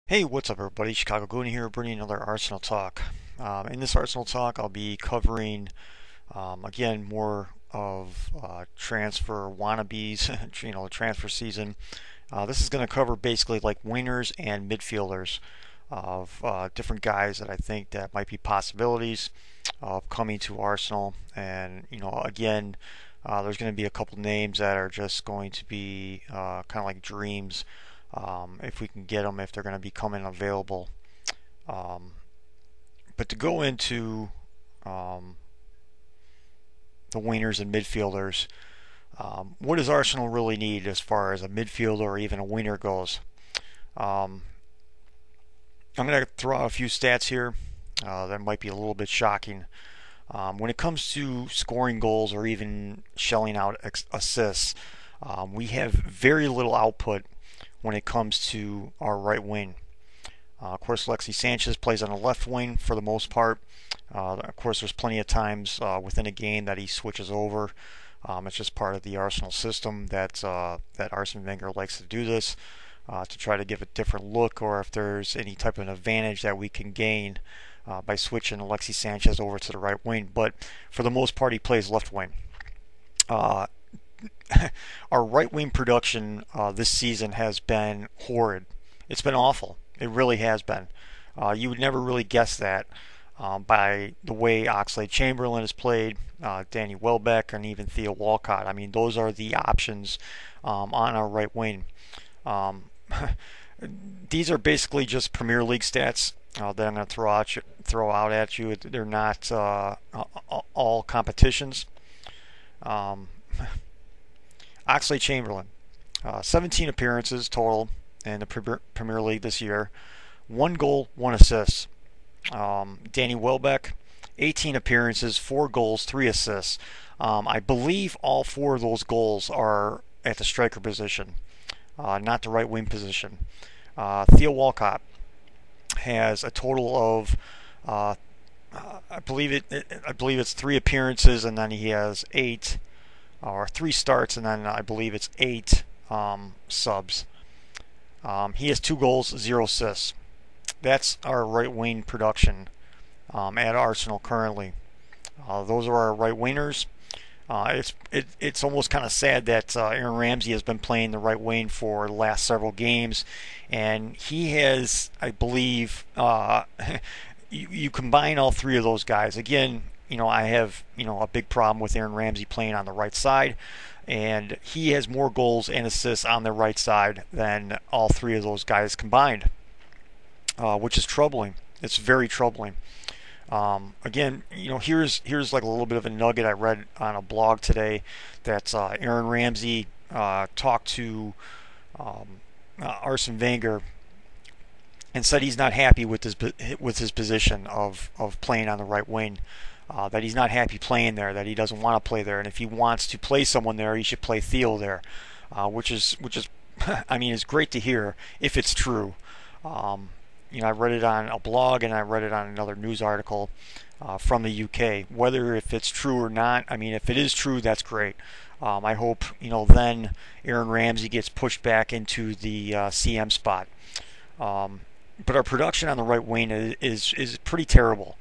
Hey, what's up, everybody? Chicago Goonie here, bringing another Arsenal talk. In this Arsenal talk, I'll be covering again more of transfer wannabes, the transfer season. This is going to cover basically like wingers and midfielders of different guys that I think that might be possibilities of coming to Arsenal. And again, there's going to be a couple names that are just going to be kind of like dreams if we can get them, if they're going to be coming available. Um, but to go into um, the wingers and midfielders, what does Arsenal really need as far as a midfielder or even a winger goes? Um, I'm going to throw out a few stats here that might be a little bit shocking. When it comes to scoring goals or even shelling out assists, we have very little output when it comes to our right wing. Of course, Alexis Sanchez plays on the left wing for the most part. Of course, there's plenty of times within a game that he switches over. It's just part of the Arsenal system that Arsene Wenger likes to do this to try to give a different look, or if there's any type of advantage that we can gain by switching Alexis Sanchez over to the right wing. But for the most part, he plays left wing. Uh, our right wing production this season has been horrid. It's been awful. It really has been. You would never really guess that by the way Oxlade-Chamberlain has played, Danny Welbeck, and even Theo Walcott. I mean, those are the options on our right wing. Um, these are basically just Premier League stats that I'm going to throw out at you. They're not all competitions. Um, Oxlade-Chamberlain, 17 appearances total in the Premier League this year, 1 goal, 1 assist. Danny Welbeck, 18 appearances, 4 goals, 3 assists. I believe all 4 of those goals are at the striker position, not the right wing position. Theo Walcott has a total of I believe it's 3 appearances, and then he has 8 or 3 starts, and then I believe it's 8 subs. He has 2 goals, 0 assists. That's our right wing production at Arsenal currently. Those are our right wingers. It's almost kind of sad that Aaron Ramsey has been playing the right wing for the last several games, and he has, I believe, you combine all 3 of those guys. Again, I have a big problem with Aaron Ramsey playing on the right side, and he has more goals and assists on the right side than all 3 of those guys combined, which is troubling. It's very troubling. Again, here's like a little bit of a nugget I read on a blog today that Aaron Ramsey talked to Arsene Wenger and said he's not happy with his position of playing on the right wing. That he's not happy playing there, that he doesn't want to play there, and if he wants to play someone there, he should play Theo there, which is I mean, it's great to hear if it's true. I read it on a blog and I read it on another news article from the UK. Whether if it's true or not, I mean, if it is true, that's great. I hope then Aaron Ramsey gets pushed back into the CM spot. But our production on the right wing is pretty terrible.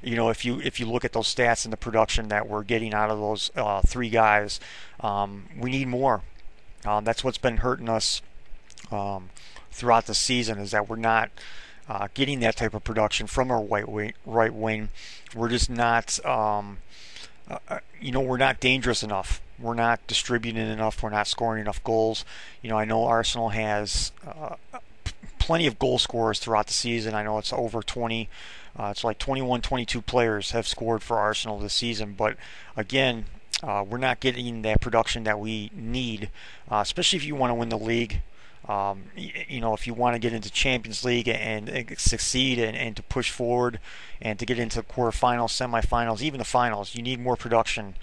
If you look at those stats and the production that we're getting out of those 3 guys, we need more. That's what's been hurting us throughout the season, is that we're not getting that type of production from our right wing. We're just not, we're not dangerous enough. We're not distributing enough. We're not scoring enough goals. I know Arsenal has plenty of goal scorers throughout the season. I know it's over 20. It's like 21, 22 players have scored for Arsenal this season. But again, we're not getting that production that we need, especially if you want to win the league. If you want to get into Champions League and succeed and to push forward and to get into quarterfinals, semifinals, even the finals, you need more production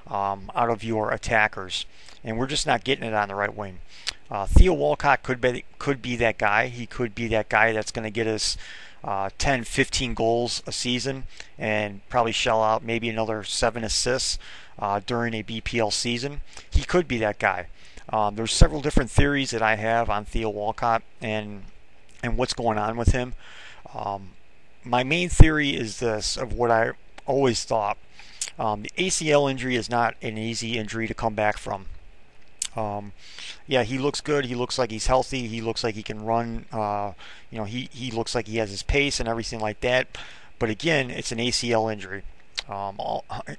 out of your attackers, and we're just not getting it on the right wing. Theo Walcott could be that guy. He could be that guy that's going to get us 10, 15 goals a season and probably shell out maybe another 7 assists during a BPL season. He could be that guy. There's several different theories that I have on Theo Walcott, and and what's going on with him. Um, my main theory is this, of what I always thought. The ACL injury is not an easy injury to come back from. Yeah, he looks good. He looks like he's healthy. He looks like he can run. He looks like he has his pace and everything like that. But again, it's an ACL injury.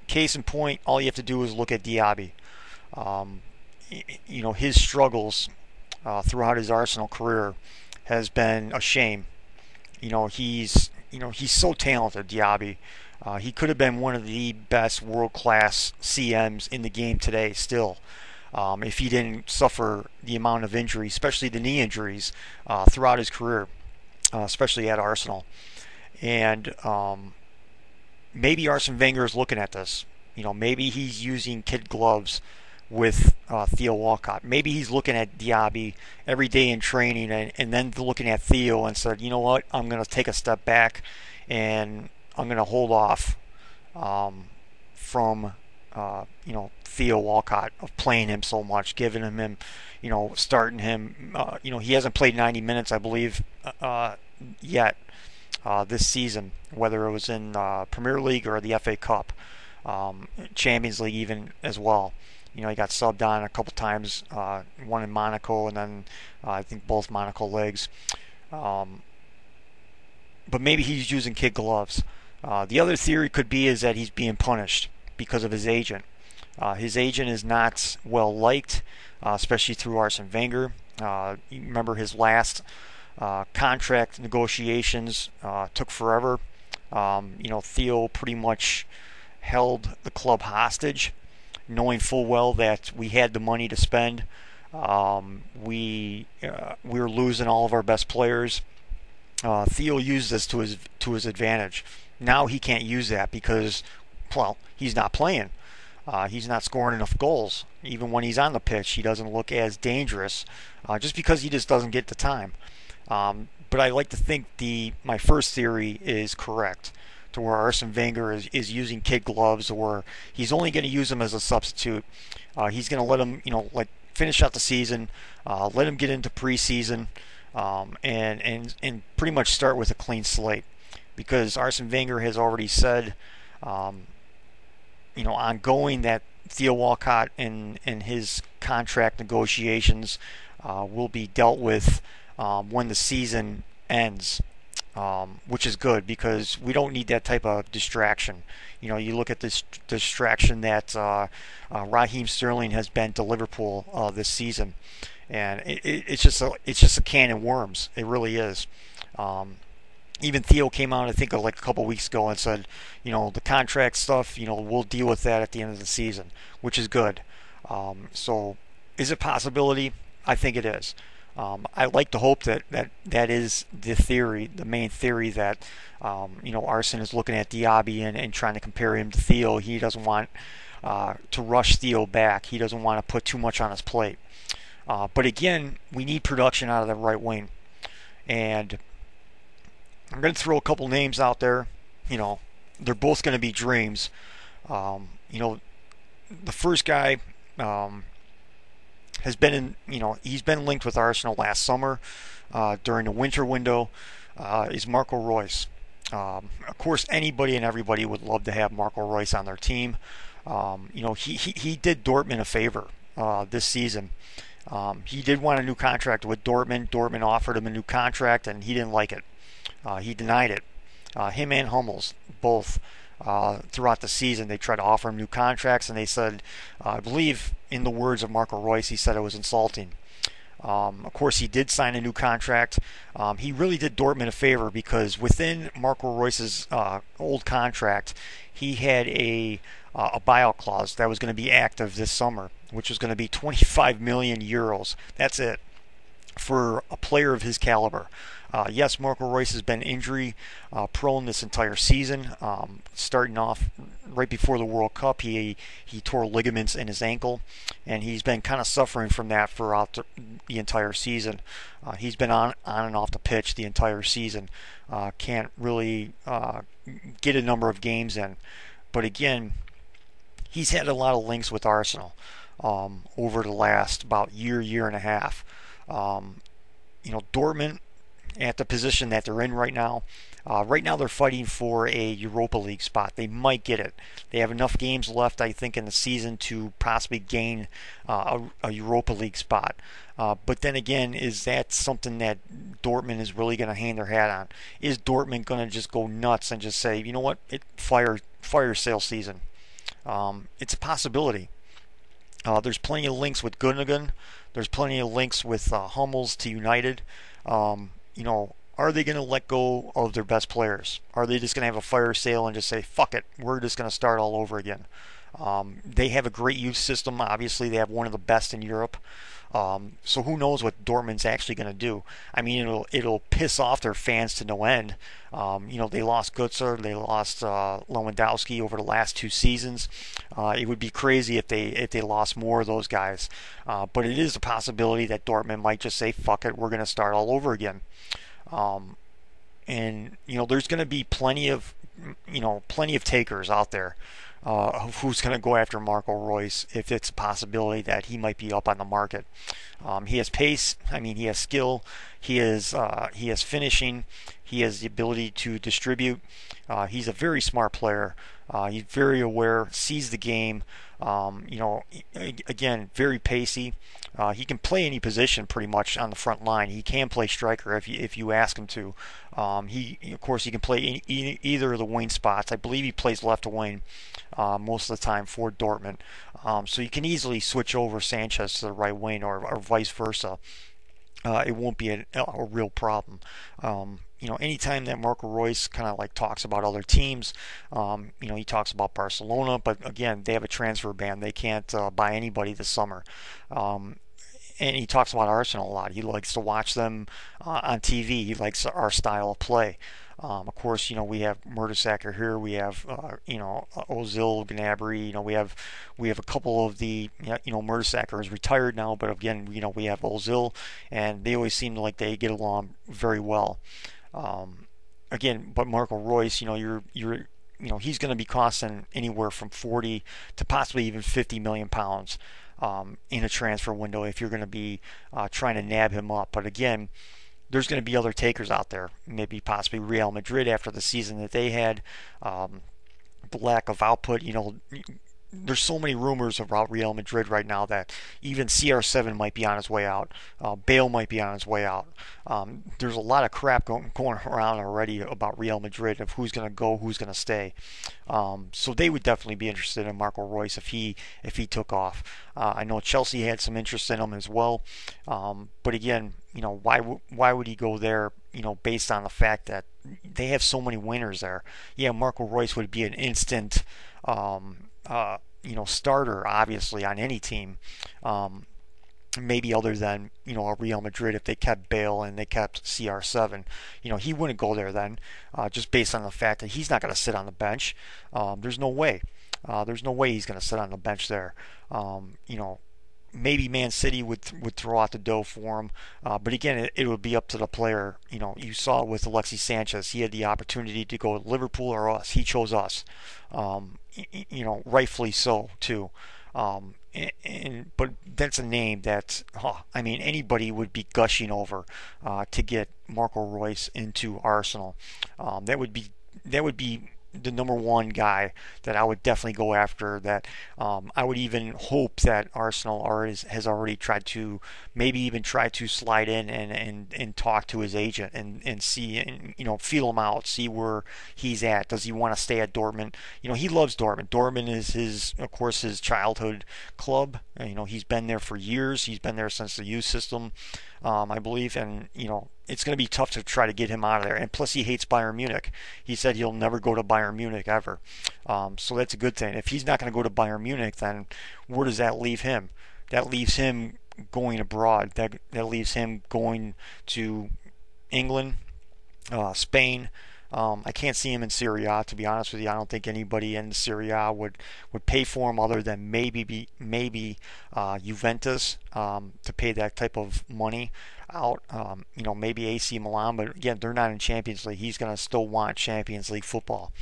Case in point, all you have to do is look at Diaby. Um, his struggles throughout his Arsenal career has been a shame. He's so talented, Diaby. He could have been one of the best world-class CMs in the game today still, if he didn't suffer the amount of injuries, especially the knee injuries, throughout his career, especially at Arsenal. And maybe Arsene Wenger is looking at this. Maybe he's using kid gloves with Theo Walcott. Maybe he's looking at Diaby every day in training, and then looking at Theo and said, you know what, I'm going to take a step back and I'm going to hold off from Theo Walcott, of playing him so much, giving him starting him. He hasn't played 90 minutes, I believe, yet this season, whether it was in Premier League or the FA Cup, Champions League even as well. He got subbed on a couple times, one in Monaco and then I think both Monaco legs. But maybe he's using kid gloves. The other theory could be is that he's being punished because of his agent. His agent is not well liked, especially through Arsene Wenger. You remember his last contract negotiations took forever. Theo pretty much held the club hostage, knowing full well that we had the money to spend. We were losing all of our best players. Theo used this to his advantage. Now he can't use that because, well, he's not playing. He's not scoring enough goals. Even when he's on the pitch, he doesn't look as dangerous, just because he just doesn't get the time. But I like to think my first theory is correct, to where Arsene Wenger is using kid gloves, or he's only going to use them as a substitute. He's going to let him, finish out the season, let him get into preseason, and pretty much start with a clean slate, because Arsene Wenger has already said, ongoing, that Theo Walcott and his contract negotiations will be dealt with when the season ends, which is good, because we don't need that type of distraction. You look at this distraction that Raheem Sterling has been to Liverpool this season, and it's just a can of worms. It really is. Even Theo came out, I think, like a couple weeks ago and said, the contract stuff, we'll deal with that at the end of the season, which is good. So, is it a possibility? I think it is. I like to hope that is the theory, the main theory, that Arsene is looking at Diaby and trying to compare him to Theo. He doesn't want to rush Theo back. He doesn't want to put too much on his plate. But again, we need production out of the right wing, and I'm going to throw a couple names out there. They're both going to be dreams. The first guy has been he's been linked with Arsenal last summer during the winter window, is Marco Reus. Of course, anybody and everybody would love to have Marco Reus on their team. He did Dortmund a favor this season. He did want a new contract with Dortmund. Dortmund offered him a new contract, and he didn't like it. He denied it. Him and Hummels both, throughout the season, they tried to offer him new contracts, and they said, I believe in the words of Marco Reus, he said it was insulting. Of course, he did sign a new contract. He really did Dortmund a favor, because within Marco Reus's old contract, he had a buyout clause that was going to be active this summer, which was going to be 25 million euros. That's it, for a player of his caliber. Yes, Marco Reus has been injury prone this entire season. Starting off right before the World Cup, he tore ligaments in his ankle, and he's been kind of suffering from that throughout the entire season. He's been on and off the pitch the entire season. Can't really get a number of games in. But again, he's had a lot of links with Arsenal over the last about year and a half. Dortmund at the position that they're in right now. Right now they're fighting for a Europa League spot. They might get it. They have enough games left, I think, in the season to possibly gain a Europa League spot. But then again, is that something that Dortmund is really going to hang their hat on? Is Dortmund going to just go nuts and just say, you know what, fire sale season? It's a possibility. There's plenty of links with Gundogan. There's plenty of links with Hummels to United. You know, are they going to let go of their best players? Are they just going to have a fire sale and just say, fuck it, we're just going to start all over again? They have a great youth system. Obviously, they have one of the best in Europe. So who knows what Dortmund's actually going to do? I mean, it'll piss off their fans to no end. You know, they lost Götze, they lost Lewandowski over the last 2 seasons. It would be crazy if they lost more of those guys. But it is a possibility that Dortmund might just say, "Fuck it, we're going to start all over again." And you know, there's going to be plenty of takers out there. Who's going to go after Marco Reus if it's a possibility that he might be up on the market? He has pace. I mean, he has skill. He has finishing. He has the ability to distribute. He's a very smart player. He's very aware. Sees the game. You know, again, very pacey. He can play any position pretty much on the front line. He can play striker if you ask him to. Of course, he can play either of the wing spots. I believe he plays left wing most of the time for Dortmund. So you can easily switch over Sanchez to the right wing or vice versa. It won't be a real problem. You know, anytime that Marco Reus kind of like talks about other teams, you know, he talks about Barcelona, but again, they have a transfer ban. They can't buy anybody this summer. And he talks about Arsenal a lot. He likes to watch them on TV. He likes our style of play. Of course, you know, we have Mertesacker here. We have, you know, Ozil, Gnabry. You know, we have a couple of the, you know, Mertesacker is retired now, but again, you know, we have Ozil, and they always seem like they get along very well. Again, but Marco Reus, you know, you know, he's going to be costing anywhere from 40 to possibly even 50 million pounds in a transfer window if you're going to be trying to nab him up. But again, there's going to be other takers out there, maybe possibly Real Madrid after the season that they had, the lack of output. You know, there's so many rumors about Real Madrid right now that even CR7 might be on his way out. Bale might be on his way out. There's a lot of crap going around already about Real Madrid of who's going to go, who's going to stay. So they would definitely be interested in Marco Reus if he took off. I know Chelsea had some interest in him as well. But again, you know, why would he go there? You know, based on the fact that they have so many winners there. Yeah, Marco Reus would be an instant. You know, starter obviously on any team, maybe other than, you know, a Real Madrid if they kept Bale and they kept CR7. You know, he wouldn't go there then, just based on the fact that he's not going to sit on the bench. There's no way. There's no way he's going to sit on the bench there. You know, maybe Man City would throw out the dough for him, but again, it would be up to the player. You know, you saw it with Alexis Sanchez. He had the opportunity to go to Liverpool or us. He chose us. You know, rightfully so too. But that's a name that, I mean, anybody would be gushing over to get Marco Reus into Arsenal. That would be the number one guy that I would definitely go after. That I would even hope that Arsenal has already tried to, maybe even try to slide in and talk to his agent and see, and, you know, feel him out, see where he's at. Does he want to stay at Dortmund? You know, he loves Dortmund. Dortmund is of course his childhood club. You know, he's been there for years. He's been there since the youth system, I believe, and you know, it's going to be tough to try to get him out of there. And plus, he hates Bayern Munich. He said he'll never go to Bayern Munich ever. So that's a good thing. If he's not going to go to Bayern Munich, then where does that leave him? That leaves him going abroad. That leaves him going to England, Spain. I can't see him in Serie A, to be honest with you. I don't think anybody in Serie A would pay for him other than maybe Juventus to pay that type of money out. You know, maybe AC Milan, but again, they're not in Champions League. He's going to still want Champions League football.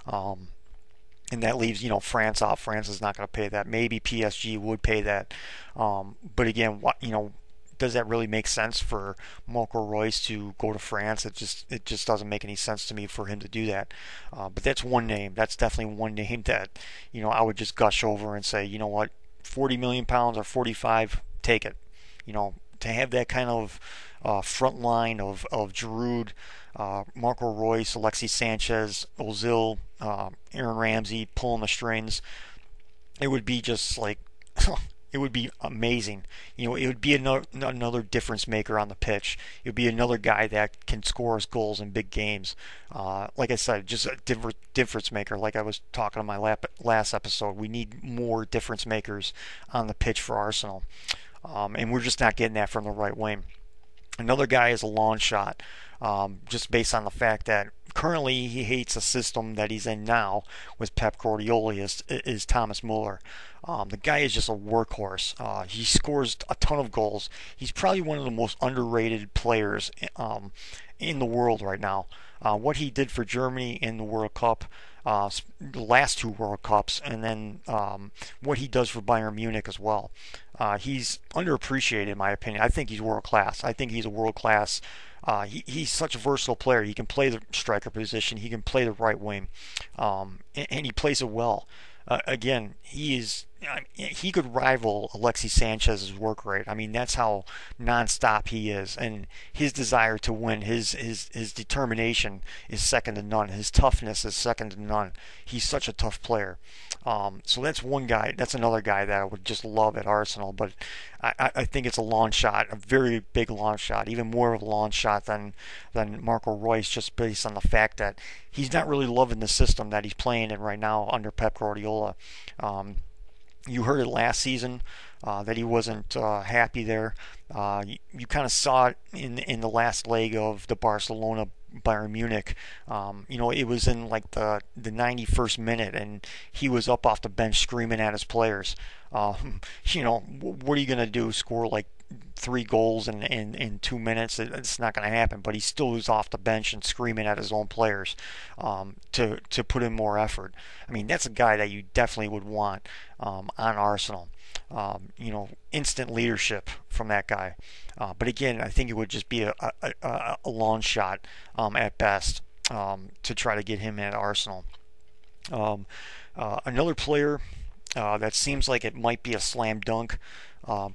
And that leaves, you know, France out. France is not going to pay that. Maybe PSG would pay that. But again, you know, does that really make sense for Marco Reus to go to France? It just doesn't make any sense to me for him to do that. But that's one name. That's definitely one name that I would just gush over and say, you know what, 40 million pounds or 45, take it. To have that kind of front line of Giroud, Marco Reus, Alexis Sanchez, Ozil, Aaron Ramsey pulling the strings, it would be just like it would be amazing. It would be another difference maker on the pitch. It would be another guy that can score us goals in big games. Like I said, just a difference maker. Like I was talking on my last episode, we need more difference makers on the pitch for Arsenal. And we're just not getting that from the right wing. Another guy is a long shot, just based on the fact that currently he hates the system that he's in now with Pep Guardiola is Thomas Muller. The guy is just a workhorse. He scores a ton of goals. He's probably one of the most underrated players in the world right now. What he did for Germany in the World Cup, the last two World Cups, and then what he does for Bayern Munich as well. He's underappreciated in my opinion. I think he's world class. I think he's a world class. He's such a versatile player. He can play the striker position. He can play the right wing, and he plays it well. Again, he could rival Alexis Sanchez's work rate. I mean, that's how nonstop he is, and his desire to win, his determination is second to none. His toughness is second to none. He's such a tough player. So that's one guy. That's another guy that I would just love at Arsenal. But I think it's a long shot, a very big long shot, even more of a long shot than Marco Reus, just based on the fact that he's not really loving the system that he's playing in right now under Pep Guardiola. You heard it last season that he wasn't happy there. You kind of saw it in the last leg of the Barcelona Bayern Munich. It was in like the 91st minute, and he was up off the bench screaming at his players. What are you gonna do? Score like 3 goals in 2 minutes? It's not going to happen. But he still was off the bench and screaming at his own players to put in more effort. I mean, that's a guy that you definitely would want on Arsenal. Instant leadership from that guy. But again, I think it would just be a long shot at best to try to get him at Arsenal. Another player that seems like it might be a slam dunk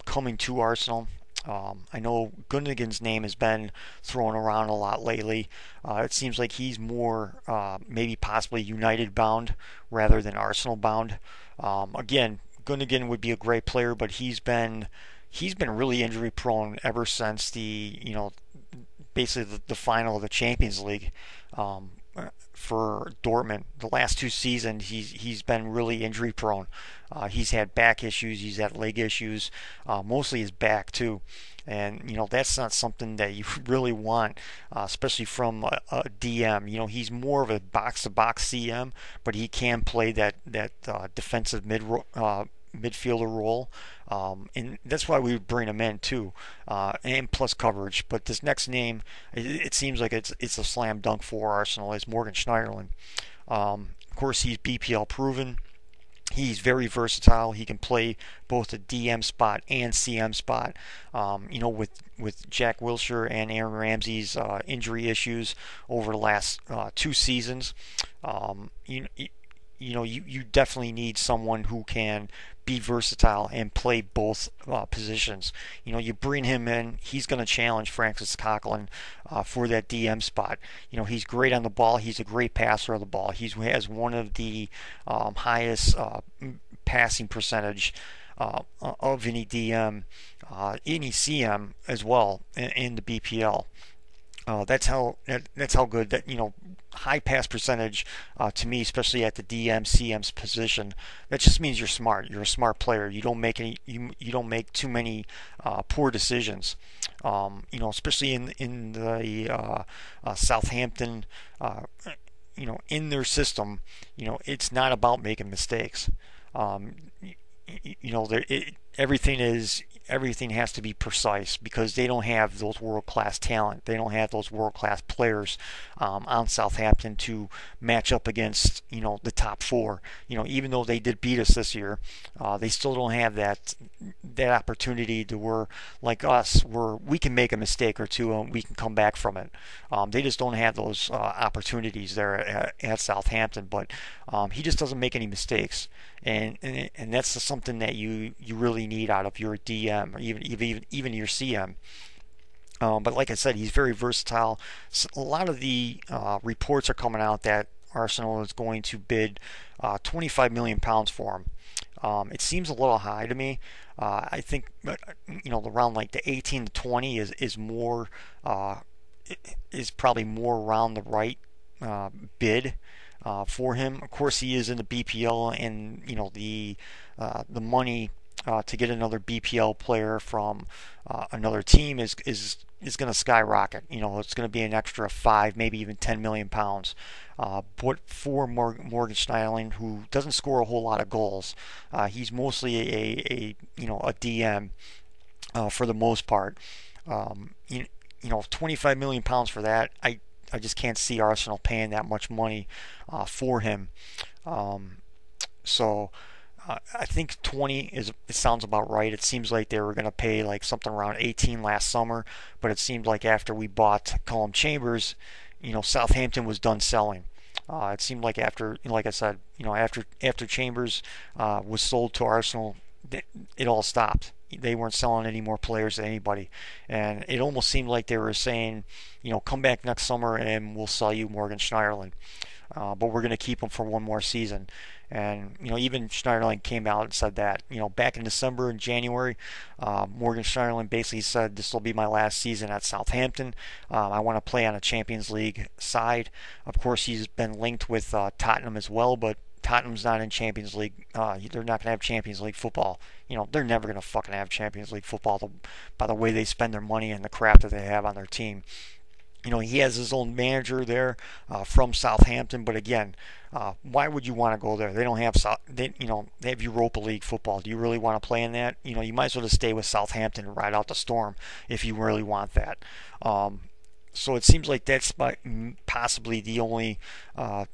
coming to Arsenal. I know Gundogan's name has been thrown around a lot lately. It seems like he's more maybe possibly United bound rather than Arsenal bound. Again, Gundogan would be a great player, but he's been really injury prone ever since basically the final of the Champions League for Dortmund. The last 2 seasons he's been really injury prone. He's had back issues, he's had leg issues, mostly his back too. And that's not something that you really want, especially from a DM. He's more of a box-to-box CM, but he can play that defensive midfielder role, and that's why we would bring him in too, and plus coverage. But this next name, it seems like it's a slam dunk for Arsenal, is Morgan Schneiderlin. Of course, he's BPL proven. He's very versatile. He can play both the DM spot and CM spot. With Jack Wilshere and Aaron Ramsey's injury issues over the last 2 seasons, you definitely need someone who can be versatile and play both positions. You bring him in, he's going to challenge Francis Coquelin for that DM spot. He's great on the ball. He's a great passer of the ball. He has one of the highest passing percentage of any DM, any CM as well in the BPL. That's how good that high pass percentage to me, especially at the DM CM's position. That just means you're smart. You're a smart player. You don't make too many poor decisions. Especially in the Southampton. In their system, it's not about making mistakes. Everything is everything has to be precise because they don't have those world-class talent. They don't have those world-class players on Southampton to match up against, the top four. Even though they did beat us this year, they still don't have that opportunity to where, like us, where we can make a mistake or two and we can come back from it. They just don't have those opportunities there at Southampton. But he just doesn't make any mistakes, and that's something that you really need out of your DM or even your CM. But like I said, he's very versatile. So a lot of the reports are coming out that Arsenal is going to bid £25 million for him. It seems a little high to me. I think around like the 18 to 20 is more is probably more around the right bid for him. Of course, he is in the BPL, and the money to get another BPL player from another team is going to skyrocket. It's going to be an extra 5, maybe even 10 million pounds. But for Morgan Schneiderlin, who doesn't score a whole lot of goals, he's mostly a DM for the most part. 25 million pounds for that, I just can't see Arsenal paying that much money for him. So I think 20 it sounds about right. It seems like they were going to pay like something around 18 last summer, but it seemed like after we bought Callum Chambers, Southampton was done selling. It seemed like after, like I said, after Chambers was sold to Arsenal, it all stopped. They weren't selling any more players to anybody, and it almost seemed like they were saying, come back next summer and we'll sell you Morgan Schneiderlin, but we're going to keep him for one more season. And even Schneiderlin came out and said that back in December and January, Morgan Schneiderlin basically said, this will be my last season at Southampton. I want to play on a Champions League side. Of course, he's been linked with Tottenham as well, but Tottenham's not in Champions League. They're not going to have Champions League football. They're never going to fucking have Champions League football by the way they spend their money and the crap that they have on their team. He has his own manager there from Southampton, but again, why would you want to go there? They don't have they have Europa League football. Do you really want to play in that? You might as well just stay with Southampton and ride out the storm if you really want that. So it seems like that's possibly the only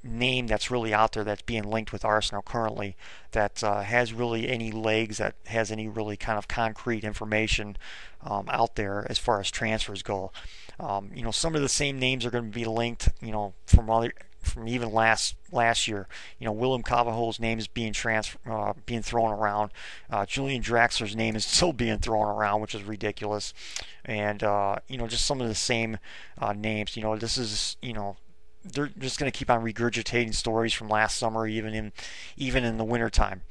name that's really out there that's being linked with Arsenal currently that has really any legs, that has any really kind of concrete information out there as far as transfers go. Some of the same names are going to be linked, from even last year. William Carvalho's name is being thrown around. Julian Draxler's name is still being thrown around, which is ridiculous. And just some of the same names. This is they're just going to keep on regurgitating stories from last summer, even in the wintertime,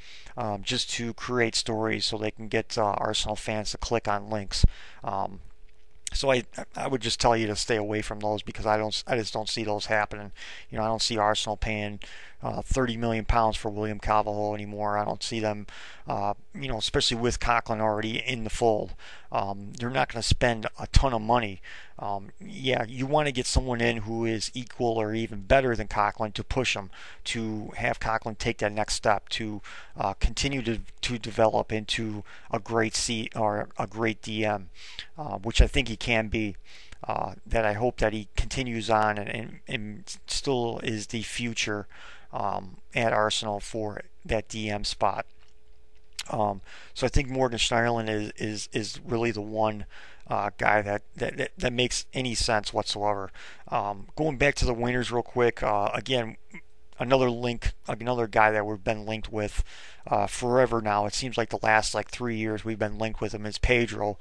just to create stories so they can get Arsenal fans to click on links. So I would just tell you to stay away from those because I just don't see those happening. I don't see Arsenal paying £30 million for William Carvalho anymore. I don't see them, especially with Coughlin already in the fold. They're not going to spend a ton of money. Yeah, you want to get someone in who is equal or even better than Coughlin to push them, to have Coughlin take that next step, to continue to develop into a great or a great DM, which I think he can be. That I hope that he continues on and still is the future at Arsenal for that DM spot. So I think Morgan Schneiderlin is really the one guy that makes any sense whatsoever. Going back to the winners real quick, again, another guy that we've been linked with forever now. It seems like the last 3 years we've been linked with him is Pedro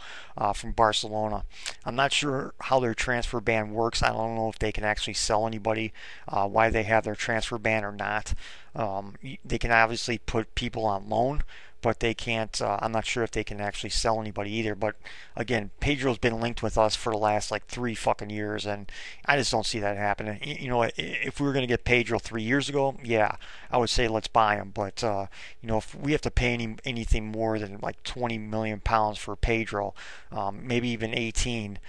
from Barcelona. I'm not sure how their transfer ban works. I don't know if they can actually sell anybody, why they have their transfer ban or not. They can obviously put people on loan, but they can't. I'm not sure if they can actually sell anybody either. But again, Pedro's been linked with us for the last 3 fucking years, and I just don't see that happening. If we were going to get Pedro 3 years ago, yeah, I would say let's buy him. But if we have to pay anything more than £20 million for Pedro, maybe even 18,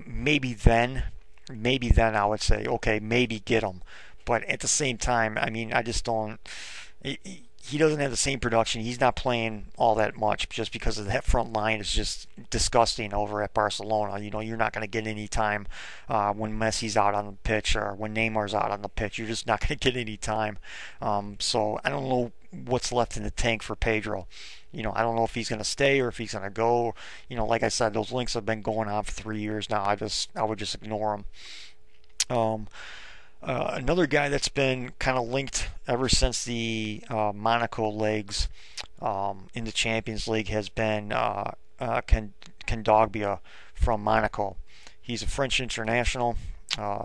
maybe then I would say okay, maybe get him. But at the same time, I mean, I just don't. he doesn't have the same production. He's not playing all that much just because of that front line is just disgusting over at Barcelona. You know, you're not going to get any time when Messi's out on the pitch or when Neymar's out on the pitch. You're just not going to get any time. So I don't know what's left in the tank for Pedro. You know, I don't know if he's going to stay or if he's going to go. You know, like I said, those links have been going on for 3 years now. I would just ignore them. Another guy that's been kind of linked ever since the Monaco legs in the Champions League has been Kondogbia from Monaco. He's a French international.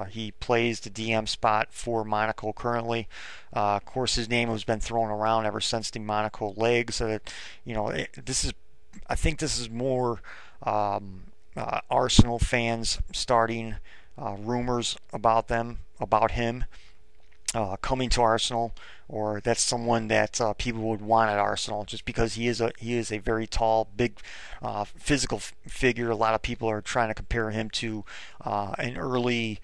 He plays the DM spot for Monaco currently. Of course, his name has been thrown around ever since the Monaco legs. You know, I think this is more Arsenal fans starting rumors about him coming to Arsenal, or that's someone that people would want at Arsenal, just because he is a very tall, big, physical figure. A lot of people are trying to compare him to an early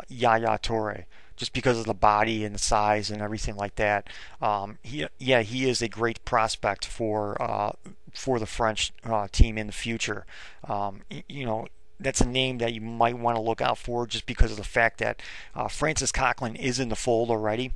Yaya Toure, just because of the body and the size and everything like that. He is a great prospect for the French team in the future. You know, that's a name that you might want to look out for, just because of the fact that Francis Coquelin is in the fold already.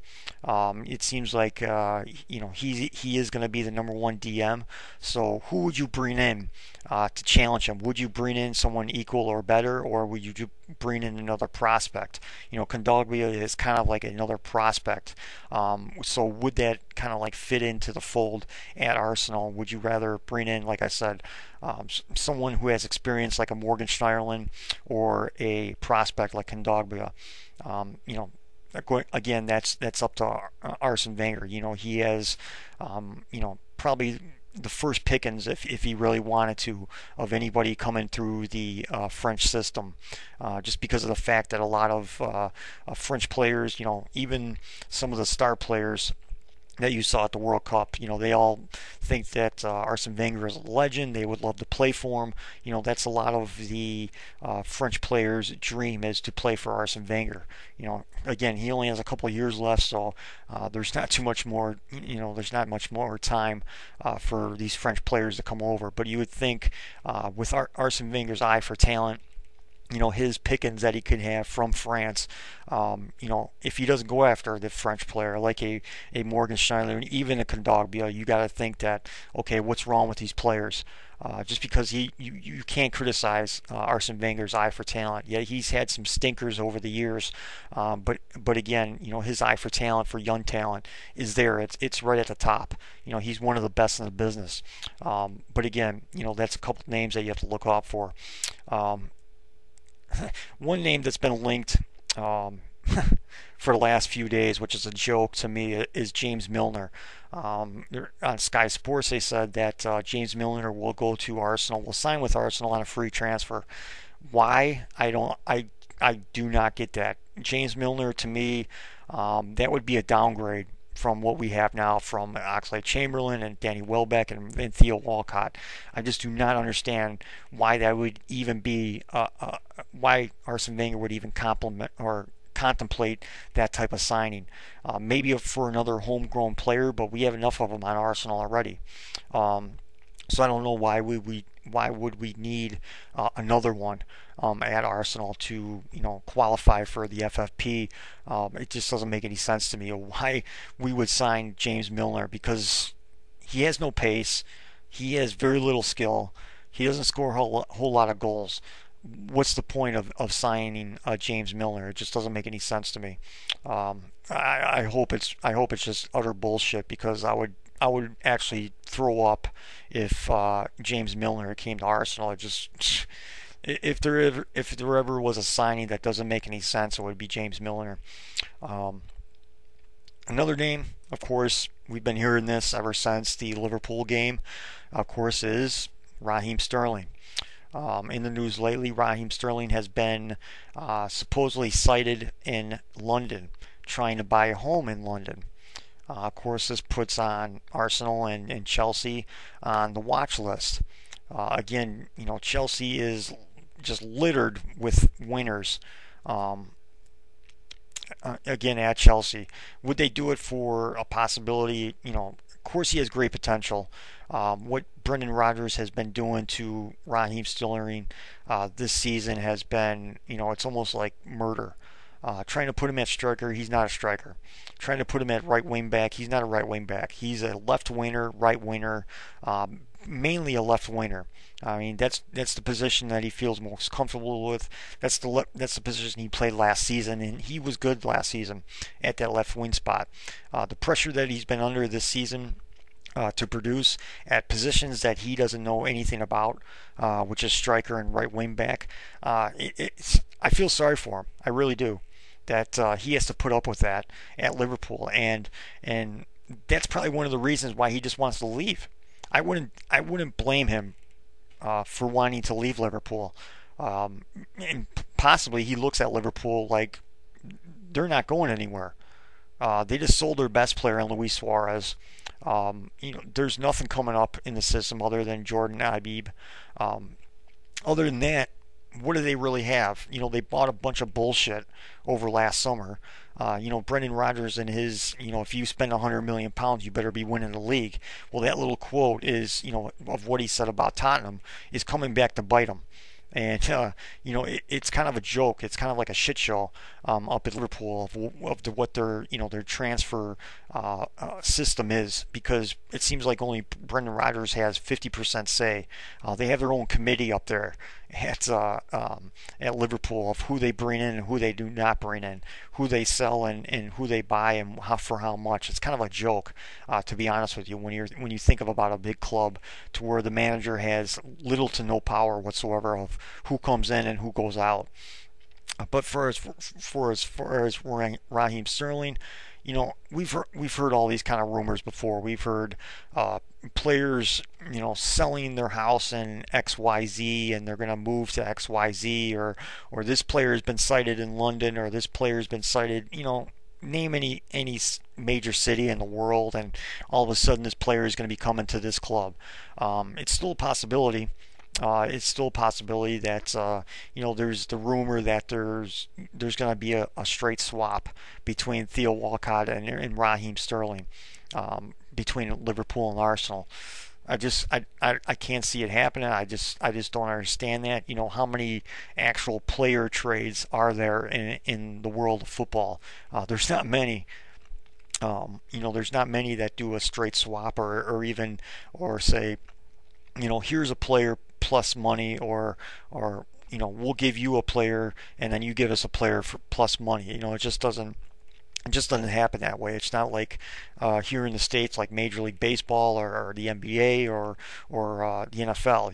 It seems like you know, he is going to be the #1 DM. So who would you bring in to challenge him? Would you bring in someone equal or better, or would you bring in another prospect? You know, Kondogbia is kind of like another prospect. So would that kind of like fit into the fold at Arsenal? Would you rather bring in, like I said, someone who has experience like a Morgan Schneiderlin, or a prospect like Kondogbia? You know, again, that's up to Arsene Wenger. You know, he has, you know, probably the first pickings, if he really wanted to, of anybody coming through the French system, just because of the fact that a lot of French players, you know, even some of the star players that you saw at the World Cup, you know, they all think that Arsene Wenger is a legend. They would love to play for him. You know, that's a lot of the French players' dream, is to play for Arsene Wenger. You know, again, he only has a couple of years left, so there's not too much more. You know, there's not much more time for these French players to come over. But you would think, with Arsene Wenger's eye for talent, you know, his pickings that he could have from France, you know, if he doesn't go after the French player like a Morgan Schneider, even a Kondogbia, you got to think that, okay, what's wrong with these players? Just because you can't criticize Arsene Wenger's eye for talent. Yeah, he's had some stinkers over the years, but again, you know, his eye for talent, for young talent, is there. It's right at the top. You know, he's one of the best in the business. But again, you know, that's a couple names that you have to look out for. One name that's been linked for the last few days, which is a joke to me, is James Milner. On Sky Sports, they said that James Milner will go to Arsenal, will sign with Arsenal on a free transfer. Why? I do not get that. James Milner, to me, that would be a downgrade from what we have now from Oxlade-Chamberlain and Danny Welbeck and Theo Walcott. I just do not understand why that would even be, why Arsene Wenger would even contemplate that type of signing. Maybe for another homegrown player, but we have enough of them on Arsenal already. So I don't know why would we need another one at Arsenal to, you know, qualify for the FFP. It just doesn't make any sense to me why we would sign James Milner, because he has no pace, he has very little skill, he doesn't score a whole lot of goals. What's the point of signing James Milner? It just doesn't make any sense to me. I hope it's just utter bullshit, because I would actually throw up if James Milner came to Arsenal. It just, if there ever was a signing that doesn't make any sense, it would be James Milner. Another name, of course, we've been hearing this ever since the Liverpool game, of course, is Raheem Sterling. In the news lately, Raheem Sterling has been supposedly sighted in London, trying to buy a home in London. Of course, this puts on Arsenal and Chelsea on the watch list. Again, you know, Chelsea is just littered with winners. again at Chelsea. Would they do it for a possibility? Of course he has great potential. What Brendan Rodgers has been doing to Raheem Sterling this season has been, it's almost like murder. Trying to put him at striker, he's not a striker. Trying to put him at right wing back, he's not a right wing back. He's a left winger, right winger, mainly a left winger. I mean, that's the position that he feels most comfortable with. That's the position he played last season, and he was good last season at that left wing spot. The pressure that he's been under this season to produce at positions that he doesn't know anything about, which is striker and right wing back. I feel sorry for him. I really do. That he has to put up with that at Liverpool, and that's probably one of the reasons why he just wants to leave. I wouldn't blame him for wanting to leave Liverpool, and possibly he looks at Liverpool like they're not going anywhere. They just sold their best player in Luis Suarez. There's nothing coming up in the system other than Jordan Ibe. Other than that, what do they really have? They bought a bunch of bullshit over last summer. Brendan Rodgers and his, if you spend £100 million, you better be winning the league. Well, that little quote is, of what he said about Tottenham is coming back to bite him. And it's kind of a joke. It's kind of like a shit show up at Liverpool of what their transfer system is, because it seems like only Brendan Rodgers has 50% say. They have their own committee up there at Liverpool of who they bring in and who they do not bring in, who they sell and who they buy and for how much. It's kind of a joke, to be honest with you, when you think about a big club to where the manager has little to no power whatsoever of who comes in and who goes out. But for as Raheem Sterling, we've heard all these kind of rumors before. We've heard players, selling their house in XYZ and they're going to move to XYZ, or this player has been sighted in London, or this player has been sighted, name any major city in the world, and all of a sudden this player is going to be coming to this club. It's still a possibility. It's still a possibility that there's the rumor that there's going to be a straight swap between Theo Walcott and Raheem Sterling, between Liverpool and Arsenal. I can't see it happening. I just don't understand that. How many actual player trades are there in the world of football? There's not many. There's not many that do a straight swap or say, here's a player plus money, or we'll give you a player and then you give us a player for plus money. It just doesn't happen that way. It's not like here in the States, like Major League Baseball or the NBA or the NFL.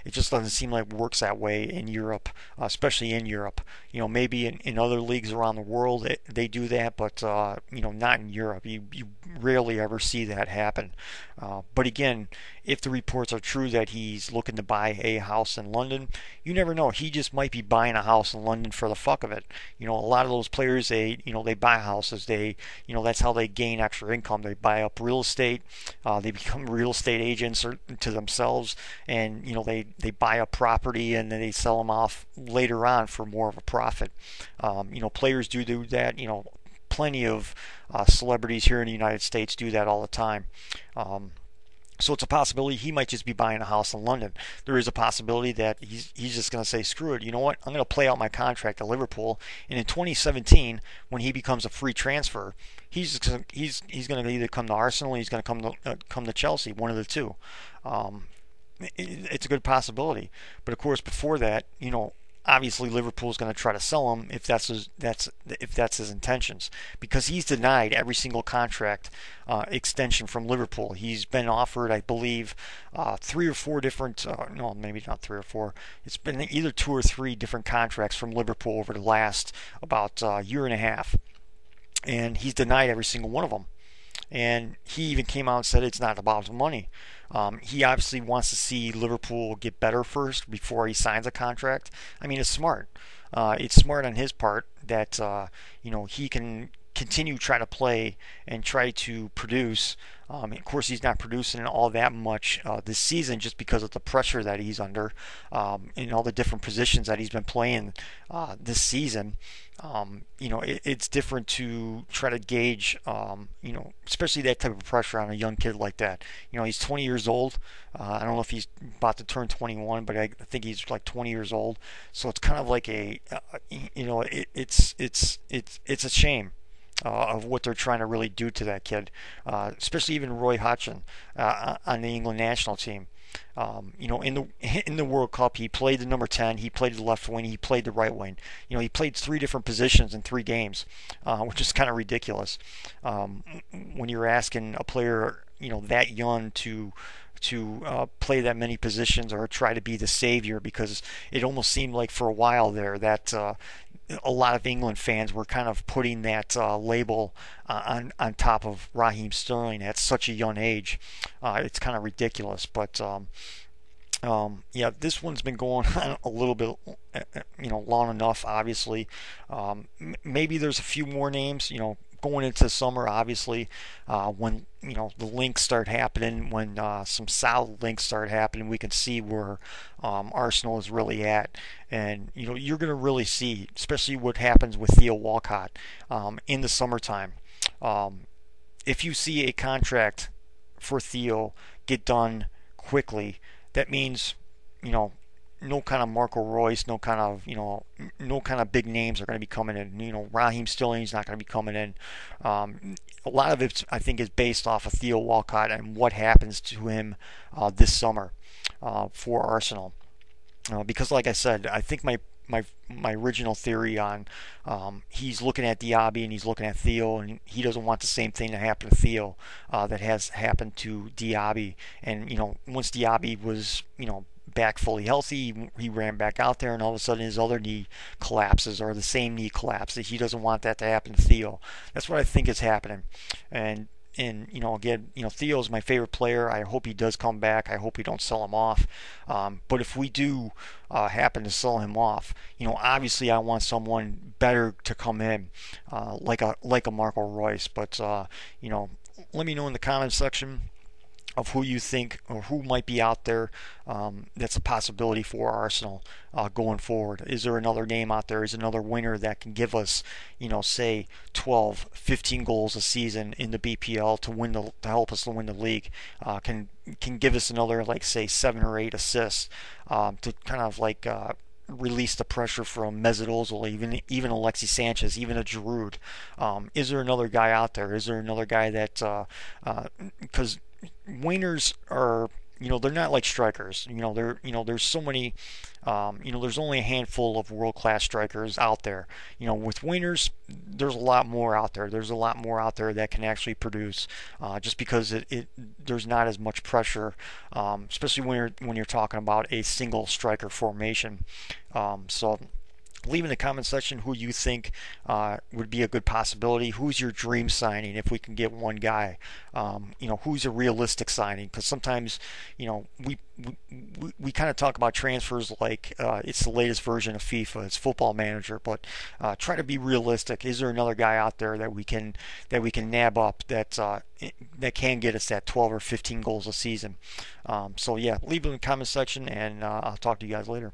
It just doesn't seem like it works that way in Europe, especially in Europe. Maybe in other leagues around the world they do that, but not in Europe. You rarely ever see that happen. But again, if the reports are true that he's looking to buy a house in London, you never know. He just might be buying a house in London for the fuck of it. A lot of those players, they buy houses. That's how they gain extra income. They buy up real estate. They become real estate agents to themselves, and they buy up property and then they sell them off later on for more of a profit. Players do that. Plenty of celebrities here in the United States do that all the time. So it's a possibility he might just be buying a house in London. There is a possibility that he's just going to say, screw it, you know what, I'm going to play out my contract at Liverpool, and in 2017, when he becomes a free transfer, he's going to either come to Arsenal or he's going to come to Chelsea, one of the two. It's a good possibility. But of course, before that, obviously Liverpool is going to try to sell him if that's his intentions, because he's denied every single contract extension from Liverpool. He's been offered, I believe, 3 or 4 different, no, maybe not 3 or 4. It's been either 2 or 3 different contracts from Liverpool over the last about year and a half, and he's denied every single one of them. And he even came out and said it's not about the money. He obviously wants to see Liverpool get better first before he signs a contract. I mean, it's smart. It's smart on his part that he can continue try to play and try to produce. Of course, he's not producing all that much this season just because of the pressure that he's under in all the different positions that he's been playing this season. It's different to try to gauge, especially that type of pressure on a young kid like that. He's 20 years old. I don't know if he's about to turn 21, but I think he's like 20 years old. So it's kind of like it's a shame of what they're trying to really do to that kid, especially even Roy Hodgson on the England national team. In the World Cup, he played the number 10, he played the left wing, he played the right wing. He played three different positions in 3 games, which is kind of ridiculous. When you're asking a player, that young to play that many positions or try to be the savior, because it almost seemed like for a while there that a lot of England fans were kind of putting that label on top of Raheem Sterling at such a young age. It's kind of ridiculous, but yeah, this one's been going on a little bit, long enough. Obviously, maybe there's a few more names, going into summer. Obviously, when the links start happening, when some solid links start happening, we can see where Arsenal is really at, and you're going to really see, especially what happens with Theo Walcott in the summertime. If you see a contract for Theo get done quickly, that means no kind of Marco Royce, no kind of big names are going to be coming in. Raheem Sterling's not going to be coming in. A lot of it, I think, is based off of Theo Walcott and what happens to him this summer for Arsenal. Because, like I said, I think my original theory on he's looking at Diaby and he's looking at Theo, and he doesn't want the same thing to happen to Theo that has happened to Diaby. And once Diaby was back fully healthy, he ran back out there, and all of a sudden his other knee collapses, or the same knee collapses. He doesn't want that to happen to Theo. That's what I think is happening. And again, Theo's my favorite player. I hope he does come back. I hope we don't sell him off. But if we do happen to sell him off, obviously I want someone better to come in, like a Marco Royce. But let me know in the comments section of who you think or who might be out there that's a possibility for Arsenal going forward. Is there another name out there? Is another winger that can give us, say 12, 15 goals a season in the BPL to help us to win the league? Can give us another, like, say 7 or 8 assists to kind of like release the pressure from Mesut Ozil, even Alexis Sanchez, even a Giroud. Is there another guy out there? Is there another guy that because wingers are, they're not like strikers. There's so many, there's only a handful of world-class strikers out there. With wingers, there's a lot more out there. There's a lot more out there that can actually produce, just because there's not as much pressure, especially when you're talking about a single striker formation. So leave in the comment section who you think would be a good possibility. Who's your dream signing if we can get one guy? Who's a realistic signing? Because sometimes, we kind of talk about transfers like it's the latest version of FIFA. It's Football Manager, but try to be realistic. Is there another guy out there that we can nab up that can get us that 12 or 15 goals a season? So yeah, leave it in the comment section, and I'll talk to you guys later.